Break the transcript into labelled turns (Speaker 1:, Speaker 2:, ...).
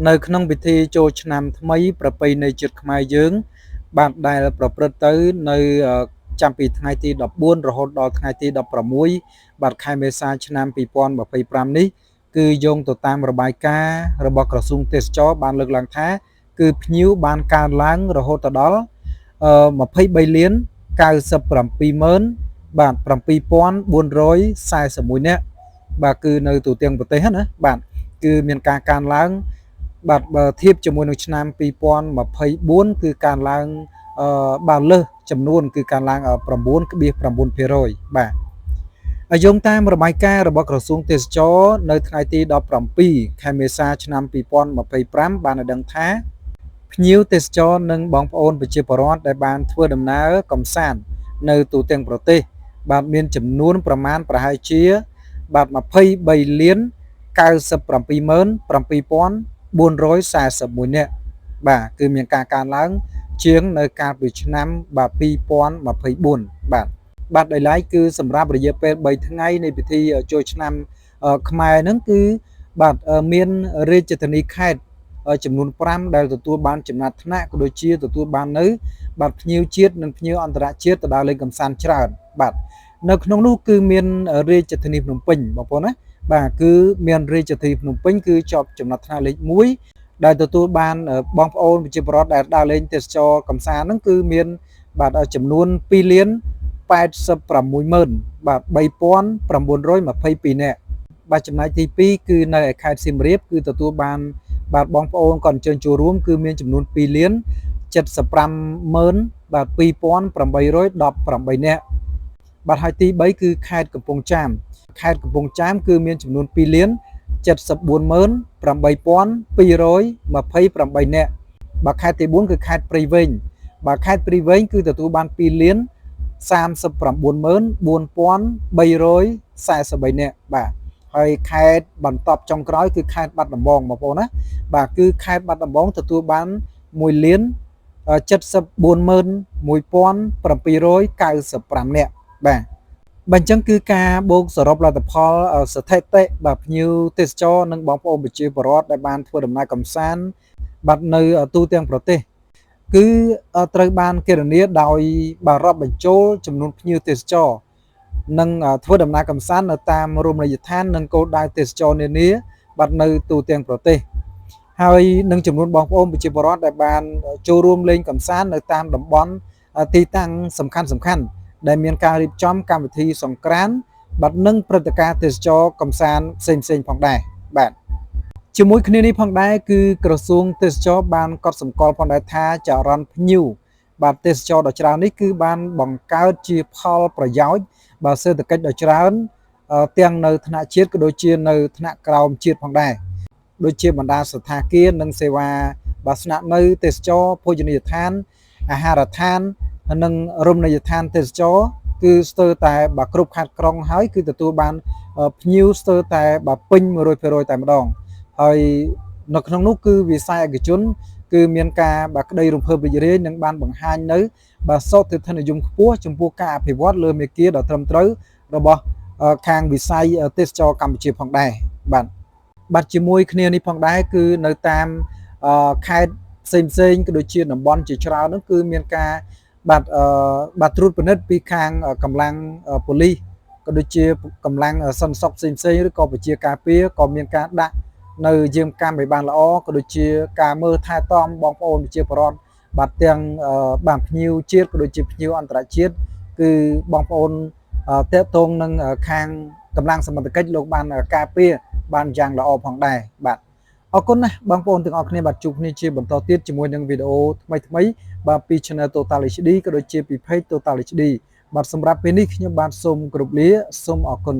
Speaker 1: នៅក្នុងពិធីចូលឆ្នាំថ្មីប្រពៃណីជាតិខ្មែរយើងបានដែលប្រព្រឹត្តទៅនៅចាំពីថ្ងៃទី14រហូតដល់ថ្ងៃទី16បាទខែមេសាឆ្នាំ2025នេះគឺយោងទៅតាមរបាយការណ៍របស់ក្រសួងទេសចរបានលើកឡើងថាគឺភ្ញៀវបានកើនឡើងរហូតដល់23លាន97ម៉ឺនបាទ7441នាក់បាទគឺនៅទូទាំងប្រទេសណាបាទគឺមានការកើនឡើងបាទបើធៀបជាមួយនឹងឆ្នាំ2024គឺកើនឡើងបើលើសចំនួនគឺកើនឡើង 9.9% បាទយោងតាមរបាយការណ៍របស់ក្រសួងទេសចរនៅថ្ងៃទី17ខែមេសាឆ្នាំ2025បានឲ្យដឹងថាភ្ញៀវទេសចរនិងបងប្អូនប្រជាពលរដ្ឋដែលបានធ្វើដំណើរកម្សាន្តនៅទូទាំងប្រទេសបាទមានចំនួនប្រមាណប្រហែលជាបាទ23លាន97ម៉ឺន7441នាក់បាទគឺមានការកើនឡើងជាងនៅកាលពីឆ្នាំបាទ2024បាទដោយឡែកគឺសម្រាប់រយៈពេល3ថ្ងៃនៃពិធីចូលឆ្នាំខ្មែរហ្នឹងគឺបាទមានរាជធានីខេត្តចំនួន5ដែលទទួលបានចំណាត់ថ្នាក់ក៏ដូចជាទទួលបាននៅបាទភ្ញៀវជាតិនិងភ្ញៀវអន្តរជាតិទៅដល់លេងកម្សាន្តច្រើនបាទនៅក្នុងនោះគឺមានរាជធានីភ្នំពេញបងប្អូនណាបាទគឺមានរាជធានីភ្នំពេញគឺជាប់ចំណាត់ថ្នាក់លេខ1ដែលទទួលបានបងប្អូនប្រជាពលរដ្ឋដែលដើរលេងទេសចរកម្សាន្តហ្នឹងគឺមានបាទចំនួន2លាន86ម៉ឺនបាទ3922នាក់បាទចំណែកទី2គឺនៅឯខេត្តសៀមរាបគឺទទួលបានបាទបងប្អូនក៏អញ្ជើញចូលរួមគឺមានចំនួន2លាន75ម៉ឺនបាទ2818នាក់បាទហើយទី3គឺខេត្តកំពង់ចាមខេត្តកំពង់ចាមគឺមានចំនួន2លាន74ម៉ឺន8228នាក់បាទខេត្តទី4គឺខេត្តព្រៃវែងបាទខេត្តព្រៃវែងគឺទទួលបាន2លាន39ម៉ឺន4343នាក់បាទហើយខេត្តបន្តចុងក្រោយគឺខេត្តបាត់ដំបងបងប្អូនណាបាទគឺខេត្តបាត់ដំបងទទួលបាន1លាន74ម៉ឺន1795នាក់បាទបើអញ្ចឹងគឺការបូកសរុបលទ្ធផលស្ថិតិបាទភ្ញៀវទេសចរនិងបងប្អូនប្រជាពលរដ្ឋដែលបានធ្វើដំណើរកម្សាន្តបាទនៅទូទាំងប្រទេសគឺត្រូវបានគណនាដោយបាទរាប់បញ្ចូលចំនួនភ្ញៀវទេសចរនិងធ្វើដំណើរកម្សាន្តនៅតាមរមណីយដ្ឋាននិងគោលដៅទេសចរនានាបាទនៅទូទាំងប្រទេសហើយនឹងចំនួនបងប្អូនប្រជាពលរដ្ឋដែលបានចូលរួមលេងកម្សាន្តនៅតាមតំបន់ទីតាំងសំខាន់ដែលមានការរៀបចំកម្មវិធីសង្ក្រាន្តបាទនិងព្រឹត្តិការណ៍ទេសចរកម្សាន្តផ្សេងផងដែរបាទជាមួយគ្នានេះផងដែរគឺក្រសួងទេសចរបានកត់សម្គាល់ផងដែរថាចរន្តភ្ញៀវបាទទេសចរដ៏ច្រើននេះគឺបានបង្កើតជាផលប្រយោជន៍បាទសេដ្ឋកិច្ចដ៏ច្រើនទាំងនៅថ្នាក់ជាតិក៏ដូចជានៅថ្នាក់ក្រោមជាតិផងដែរដូចជាបណ្ដាសណ្ឋាគារនិងសេវាបាទស្នាក់នៅទេសចរភោជនីយដ្ឋានអាហារដ្ឋាននិងរមណីយដ្ឋានទេសចរគឺស្ទើរតែបាទគ្រប់ខេត្តក្រុងហើយគឺទទួលបានភ្ញៀវស្ទើរតែបាទពេញ 100% តែម្ដងហើយនៅក្នុងនោះគឺវិស័យឯកជនគឺមានការបាទក្តីរំភើបរីករាយនិងបានបង្ហាញនៅបាទសោកទិដ្ឋាននិយមខ្ពស់ចំពោះការអភិវឌ្ឍលើមាគ៌ាដ៏ត្រឹមត្រូវរបស់ខាងវិស័យទេសចរកម្ពុជាផងដែរបាទជាមួយគ្នានេះផងដែរគឺនៅតាមខេត្តផ្សេងក៏ដូចជាតំបន់ជាច្រើននោះគឺមានការបាទត្រួតពិនិត្យពីខាងកម្លាំងប៉ូលីសក៏ដូចជាកម្លាំងសន្តិសុខផ្សេងឬក៏ប្រជាការពារក៏មានការដាក់នៅយាមកាមឲ្យបានល្អក៏ដូចជាការមើលថែទាំបងប្អូនប្រជាពលរដ្ឋបាទទាំងបាទភ្ញៀវជាតិក៏ដូចជាភ្ញៀវអន្តរជាតិគឺបងប្អូនតេតងនឹងខាងកម្លាំងសមត្ថកិច្ចលោកបានការពារបានយ៉ាងល្អផងដែរបាទអរគុណណាស់បងប្អូនទាំងអស់គ្នាបាទជួបគ្នាជាបន្តទៀតជាមួយនឹងវីដេអូថ្មីបាទពី Channel Total HD ក៏ដូចជាពី Page Total HD បាទសម្រាប់ពេលនេះខ្ញុំបាទសូមគោរពលាសូមអរគុណ